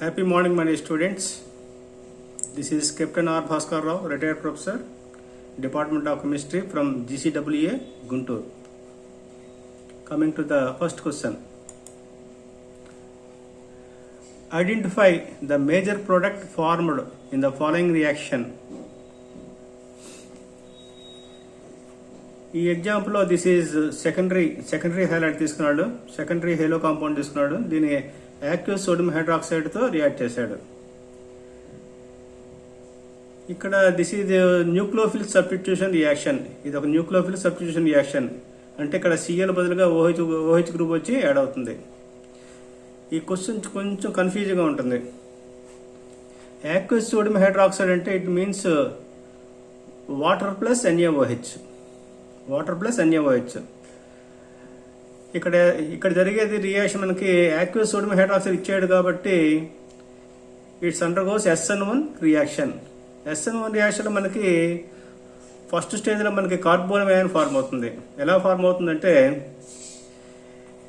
Happy morning, my students. This is Captain R. Bhaskar Rao, retired professor, Department of Chemistry from GCWA, Guntur. Coming to the first question. Identify the major product formed in the following reaction. ఈ ఎగ్జాంపుల్లో this is secondary highlight తీసుకున్నాడు, secondary హేలో compound తీసుకున్నాడు. దీని యాక్యూస్ sodium హైడ్రాక్సైడ్తో react చేశాడు. ఇక్కడ this is న్యూక్లియోఫిల్ substitution reaction. ఇది ఒక న్యూక్లియోఫిల్ substitution reaction. అంటే ఇక్కడ సిఎల్ బదులుగా ఓహెచ్ గ్రూప్ వచ్చి యాడ్ అవుతుంది. ఈ క్వశ్చన్ కొంచెం కన్ఫ్యూజింగ్గా ఉంటుంది. యాక్యూస్ సోడియం హైడ్రాక్సైడ్ అంటే it means water plus NaOH. ఇక్కడ జరిగేది రియాక్షన్ మనకి యాక్యూస్ సోడియం హైడ్రాక్సైడ్ ఇచ్చాడు కాబట్టి it's undergoes SN1 reaction. SN1 reaction మనకి ఫస్ట్ స్టేజ్లో మనకి కార్బోనియం అయాన్ ఫార్మ్ అవుతుంది. ఎలా ఫార్మ్ అవుతుందంటే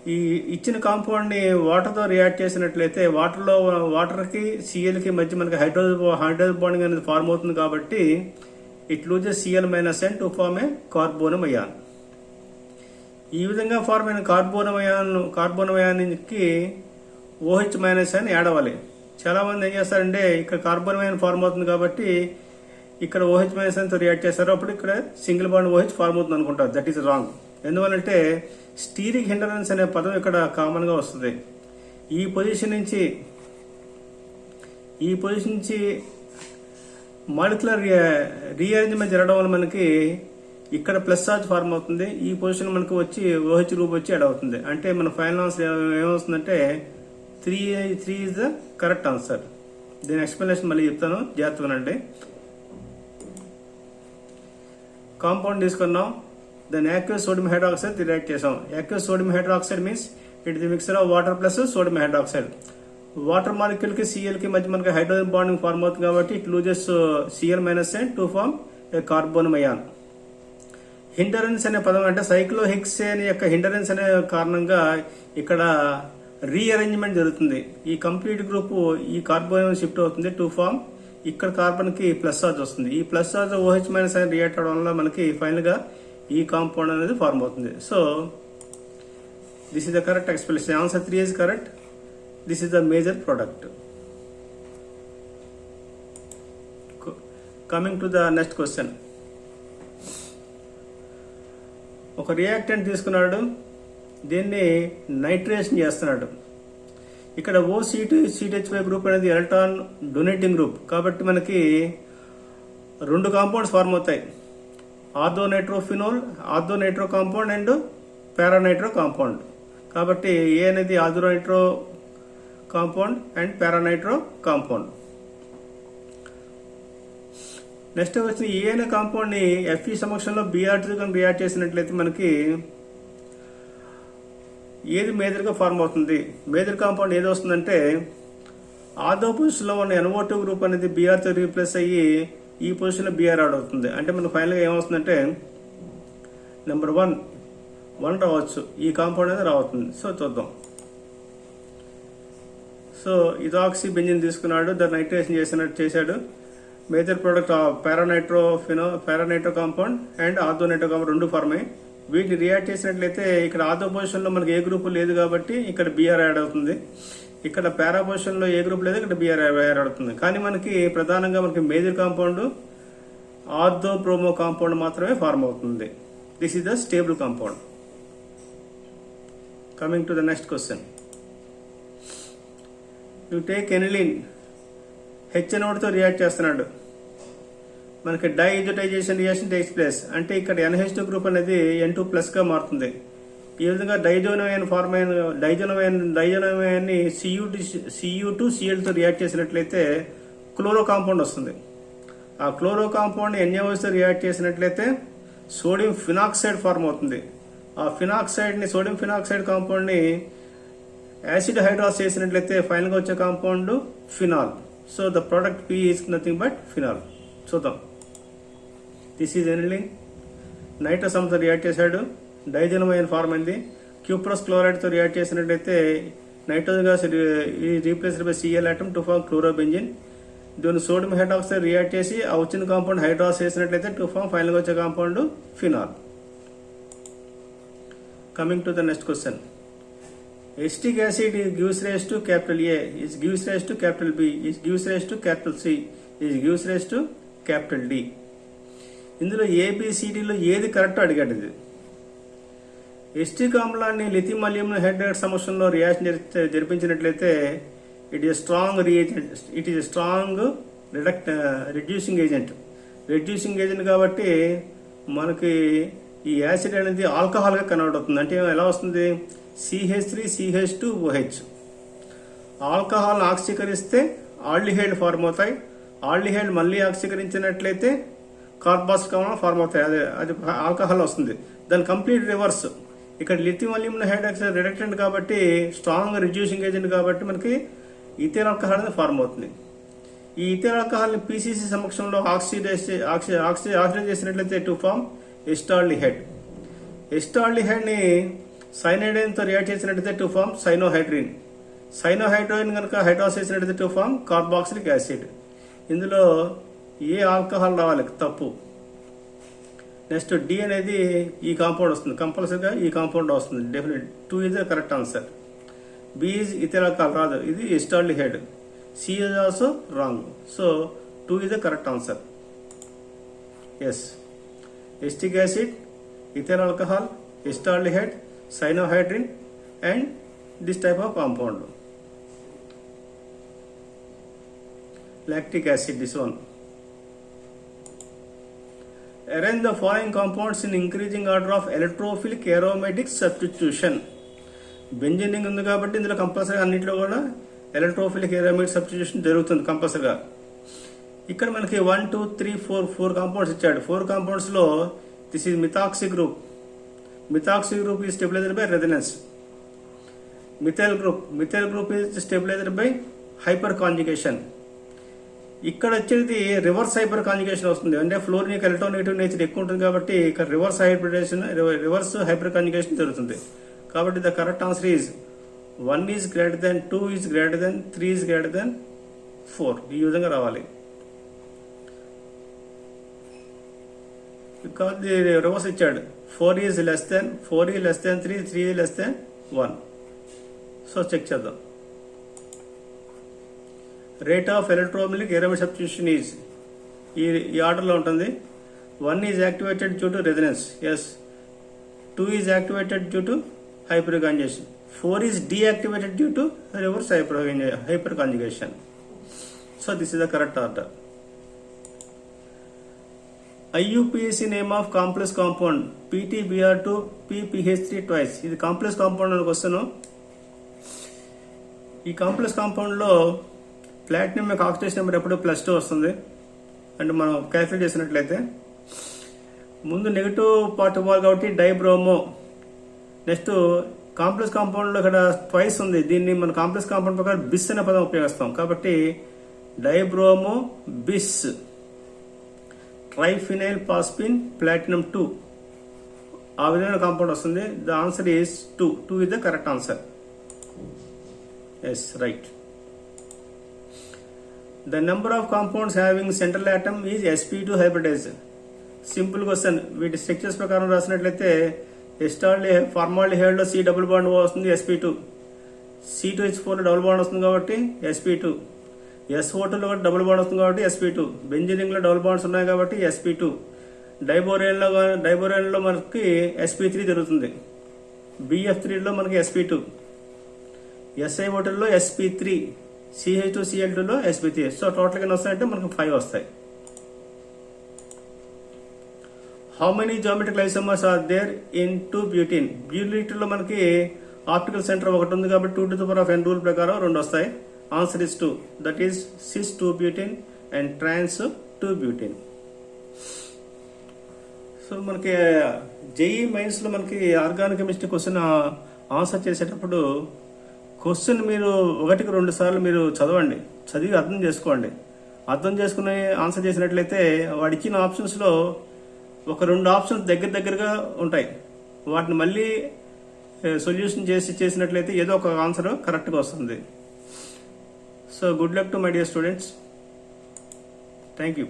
ఈ ఇచ్చిన కాంపౌండ్ని వాటర్తో రియాక్ట్ చేసినట్లయితే వాటర్కి సిఎల్కి మధ్య మనకి హైడ్రోజన్ బాండింగ్ అనేది ఫార్మ్ అవుతుంది కాబట్టి it loses Cl-N to form a carbonium ion. ఈ విధంగా ఫార్మ్ అయిన కార్బోనియం అయాన్కి OH- అని యాడ్ అవ్వాలి. చాలా మంది ఏం చేస్తారంటే ఇక్కడ కార్బోనియం అయాన్ ఫార్మ్ అవుతుంది కాబట్టి ఇక్కడ OH- తో రియాక్ట్ చేస్తారు, అప్పుడు ఇక్కడ సింగిల్ బాండ్ OH ఫార్మ్ అవుతుంది అనుకుంటారు. That is wrong. ఎందువల్లంటే స్టీరిక్ హిండరెన్స్ అనే పదం ఇక్కడ కామన్ గా వస్తుంది. ఈ పొజిషన్ నుంచి మాలిక్యులర్ రీఅరేంజ్మెంట్ జరగడం వల్ల మనకి ఇక్కడ ప్లస్ చార్జ్ ఫార్మ్ అవుతుంది. ఈ పొజిషన్ మనకు వచ్చి OH గ్రూప్ వచ్చి యాడ్ అవుతుంది. అంటే మన ఫైనల్ ఆన్సర్ ఏమవుతుందంటే 3 ఈజ్ ద కరెక్ట్ ఆన్సర్. దీని ఎక్స్ప్లెనేషన్ మళ్ళీ చెప్తాను, జాగ్రత్తగానండి. కాంపౌండ్ తీసుకున్నాం, దాన్ని యాక్యూస్ సోడియం హైడ్రాక్సైడ్ రియాక్ట్ చేసాం. Aqueous sodium hydroxide means it the mixture of water plus sodium hydroxide. Water molecule కి సిఎల్ కి మధ్య మనకి హైడ్రోజన్ బాండింగ్ ఫార్మ్ అవుతుంది కాబట్టి it loses Cl-N to form a carbonium ion. Hindrance అనే పదం అంటే సైక్లోహెక్సేన్ యొక్క హిండరెన్స్ అనే కారణంగా ఇక్కడ రీఅరేంజ్మెంట్ జరుగుతుంది. ఈ కంప్లీట్ గ్రూప్ ఈ కార్బోనియం షిఫ్ట్ అవుతుంది టు ఫార్మ్ ఇక్కడ కార్బన్ కి ప్లస్ చార్జ్ వస్తుంది. ఈ ప్లస్ చార్జ్ OH- అని రియాక్ట్ అవడం వల్ల మనకి ఫైనల్ గా ఈ కాంపౌండ్ అనేది ఫార్మ్ అవుతుంది. So this is the correct explanation. Answer 3 is correct. This is the major product. Coming to the next question. ఒక రియాక్టెంట్ తీసుకున్నాడు, దీన్ని నైట్రేషన్ చేస్తున్నాడు. ఇక్కడ OC2CH5 గ్రూప్ అనేది ఎలక్ట్రాన్ డొనేటింగ్ గ్రూప్ కాబట్టి మనకి 2 కాంపౌండ్స్ ఫార్మ్ అవుతాయి. Orthonitro compound and paranitro compound. కాబట్టి ఏ అనేది orthonitro compound and paranitro compound. Next వచ్చిన ఏ అనే కాంపౌండ్ ని Fe సమక్షంలో Br2 రియాక్ట్ చేసినట్లయితే మనకి ఏది మేజర్ గా ఫార్మ్ అవుతుంది? మేజర్ కాంపౌండ్ ఏది వస్తుందంటే ఆర్థో పొజిషన్ లో ఉన్న NO2 గ్రూప్ అనేది Br తో రీప్లేస్ అయ్యి ఈ పొజిషన్ లో Br యాడ్ అవుతుంది. అంటే మనకు ఫైనల్ గా ఏమవుతుందంటే నెంబర్ 1 రావచ్చు, ఈ కాంపౌండ్ అనేది రావుతుంది. సో చూద్దాం. సో ఇథాక్సీ బెంజిన్ తీసుకున్నాడు, దాన్ని నైట్రేషన్ చేశాడు. Major product paranitro compound and orthonitro compound 2 form అయ్యి వీటిని రియాక్ట్ చేసినట్లయితే ఇక్కడ ఆర్థో పొజిషన్ లో మనకి ఏ గ్రూప్ లేదు కాబట్టి ఇక్కడ Br యాడ్ అవుతుంది. ఇక్కడ పారా పొజిషన్ లో ఏ గ్రూప్ లేదు, ఇక్కడ Br యాడ్ అవుతుంది. కానీ మనకి ప్రధానంగా మనకి major compound ortho promo compound మాత్రమే ఫార్మ్ అవుతుంది. This is the stable compound. Coming to the next question. You take aniline HNO2 తో రియాక్ట్ చేస్తున్నాడు. మనకి డైజోటైజేషన్ రియాక్షన్ టేక్స్ ప్లేస్. అంటే ఇక్కడ NH2 గ్రూప్ అనేది N2+ గా మారుతుంది. ఈ విధంగా డైజోనోయన్ ఫార్మ్ అయిన డైజోనోయన్ Cu2Cl తో రియాక్ట్ చేసినట్లయితే క్లోరో కాంపౌండ్ వస్తుంది. ఆ క్లోరో కాంపౌండ్ NaOH తో రియాక్ట్ చేసినట్లయితే సోడియం ఫినాక్సైడ్ ఫార్మ్ అవుతుంది. ఆ సోడియం ఫినాక్సైడ్ కాంపౌండ్ ని యాసిడ్ హైడ్రాస్ చేసినట్లయితే ఫైనల్ గా వచ్చే compound phenol. So the product P is nothing but phenol. చూద్దాం. This is aniline. నైట్రస్ తో రియాక్ట్ చేశాడు, డైజోనోయన్ ఫార్మ్ అయింది. క్యూప్రస్ క్లోరైడ్ తో రియాక్ట్ చేసినట్లయితే nitrogen gas is replaced by Cl atom to form chlorobenzene. దీని sodium hydroxide react చేసి ఆ వచ్చిన కాంపౌండ్ హైడ్రాక్స్ చేసినట్లయితే టు ఫామ్ ఫైనల్గా వచ్చే compound phenol. Coming to the next question. Acetic acid gives rise to capital A, is gives rise to capital B, is gives rise to capital C, is gives rise to capital D. ఇందులో ABCDలో ఏది correct అడిగాడు. ఇది acetic ఆమ్లాన్ని lithium aluminium hydride సమక్షంలో reaction జరిపించినట్లయితే it is strong reagent, it is strong reducing agent. Reducing agent కాబట్టి మనకి ఈ యాసిడ్ అనేది ఆల్కహాల్గా కన్వర్ట్ అవుతుంది. అంటే ఎలా వస్తుంది? CH3CH2OH. ఆల్కహాల్ ఆక్సీకరిస్తే ఆల్డిహైడ్ ఫార్మ్ అవుతాయి. ఆల్డిహైడ్ మళ్ళీ ఆక్సీకరించినట్లయితే కార్బాక్సిలిక్ ఆమ్లం ఫార్మ్ అవుతాయి. అది ఆల్కహాల్ వస్తుంది. దాని కంప్లీట్ రివర్స్. ఇక్కడ లిథియం అల్యూమినియం హైడ్రాక్సైడ్ రిడక్టెంట్ కాబట్టి స్ట్రాంగ్ రిడ్యూసింగ్ ఏజెంట్ కాబట్టి మనకి ఇథైల్ ఆల్కహాల్ అనేది ఫార్మ్ అవుతుంది. ఈ ఇథైల్ ఆల్కహాల్ని PCC సమక్షంలో ఆక్సిడైజ్ చేసినట్లయితే టు ఫామ్ ఎస్టాల్డిహైడ్. ఎస్టాల్డిహైడ్ని సైనైడైన్తో రియాక్ట్ చేసినట్లయితే టు ఫామ్ సైనోహైడ్రిన్. సైనోహైడ్రోయిన్ కనుక హైడ్రాక్స్ చేసినట్లయితే టు ఫామ్ కార్బాక్సిలిక్ యాసిడ్. ఇందులో ఏ ఆల్కహాల్ రావాలి? తప్పు. నెక్స్ట్ డి అనేది ఈ కాంపౌండ్ వస్తుంది. కంపల్సరీగా ఈ కాంపౌండ్ వస్తుంది. Definite 2 is the correct answer. B is ethyl alcohol రాదు, ఇది ఎస్టాల్డిహైడ్. C is also wrong. So 2 is the correct answer. Yes. Acetic acid, ethyl alcohol, ఎస్టాల్డిహైడ్, cyanohydrin and this type of compound. Lactic acid, this one. Arrange the following compounds in increasing order of electrophilic aromatic substitution. బెంజీనింగ్ ఉంది కాబట్టి ఇందులో కంపల్సరీగా అన్నింటిలో కూడా electrophilic aromatic substitution జరుగుతుంది కంపల్సరీగా. ఇక్కడ మనకి 1 2 3 4 కాంపౌండ్స్ ఇచ్చాడు. 4 కాంపౌండ్స్లో this is methoxy group. Methoxy group is stabilised by resonance. Methyl group is stabilised by hyperconjugation. ఇక్కడ వచ్చేది రివర్స్ హైపర్ కాంజుగేషన్ వస్తుంది. అంటే ఫ్లోరిన్ యొక్క ఎలక్ట్రోనెగటివ్ నేచర్ ఎక్కువ ఉంటుంది కాబట్టి ఇక్కడ రివర్స్ హైపర్ కాంజుగేషన్ జరుగుతుంది. కాబట్టి the correct answer is 1 is greater than 2 is greater than 3 is greater than 4. ఈ విధంగా రావాలి. బికాజ్ ది రివర్స్ ఇచ్చాడు. 4 is less than 3, 3 is less than 1. So check చేద్దాం. Rate of electrophilic aromatic substitution is ఈ ఆర్డర్లో ఉంటుంది. 1 is activated due to resonance. Yes. 2 is activated due to hyperconjugation. 4 is deactivated due to reverse hyperconjugation. So this is the correct order. IUPAC name of complex compound PTBr2 PPH3 twice. ఇది complex compound అని వస్తాను. ఈ complex compound లో platinum యొక్క oxidation number ఎప్పుడు +2 వస్తుంది. అంటే మనం క్యాల్కులేట్ చేసినట్లయితే ముందు నెగిటివ్ పార్ట్ ఇవ్వాలి కాబట్టి డైబ్రోమో. నెక్స్ట్ కాంప్లెక్స్ కాంపౌండ్ లో ఇక్కడ ట్వైస్ ఉంది. దీన్ని మన కాంప్లెక్స్ కాంపౌండ్ ప్రకారం బిస్ అనే పదం ఉపయోగిస్తాం. కాబట్టి డైబ్రోమో బిస్ ట్రైఫినైల్ పాస్పిన్ ప్లాటినం 2 ఆ విధమైన కాంపౌండ్ వస్తుంది. The answer is 2 is the correct answer. Yes, right. The number of compounds having central atom is sp2 hybridise. Simple question. వీటి స్ట్రక్చర్స్ ప్రకారం రాసినట్లయితే ఫార్మాల్డిహైడ్ లో C డబుల్ బాండ్ వస్తుంది, sp2. C2H4 లో డబుల్ బాండ్ వస్తుంది కాబట్టి sp2. SO2 లో double bond వస్తుంది కాబట్టి sp2. బెంజీనింగ్ లో డబుల్ బాండ్స్ ఉన్నాయి కాబట్టి sp2. డైబోరేన్ లో మనకి sp3 జరుగుతుంది. BF3 లో మనకి sp2. SiO2 లో sp3. CH2Cl2 లో sp3. సో టోటల్ గా వస్తాయంటే మనకి 5 వస్తాయి. How many geometrical isomers are there in 2-butene? Butene లో మనకి ఆప్టికల్ సెంటర్ ఒకటి ఉంది కాబట్టి 2 to the power of n rule ప్రకారం 2 వస్తాయి. Answer is 2. That is cis 2-butene and trans 2-butene. So మనకి జేఈ మెయిన్స్ లో మనకి ఆర్గానిక్ కెమిస్ట్రీ క్వశ్చన్ ఆన్సర్ చేసేటప్పుడు క్వశ్చన్ మీరు 1కి 2 సార్లు మీరు చదవండి, చదివి అర్థం చేసుకోండి. అర్థం చేసుకుని ఆన్సర్ చేసినట్లయితే వాడు ఇచ్చిన ఆప్షన్స్ లో ఒక 2 ఆప్షన్స్ దగ్గరగా ఉంటాయి. వాటిని మళ్ళీ సొల్యూషన్ చేసినట్లయితే ఏదో ఒక ఆన్సర్ కరెక్ట్గా వస్తుంది. So good luck to my dear students. Thank you.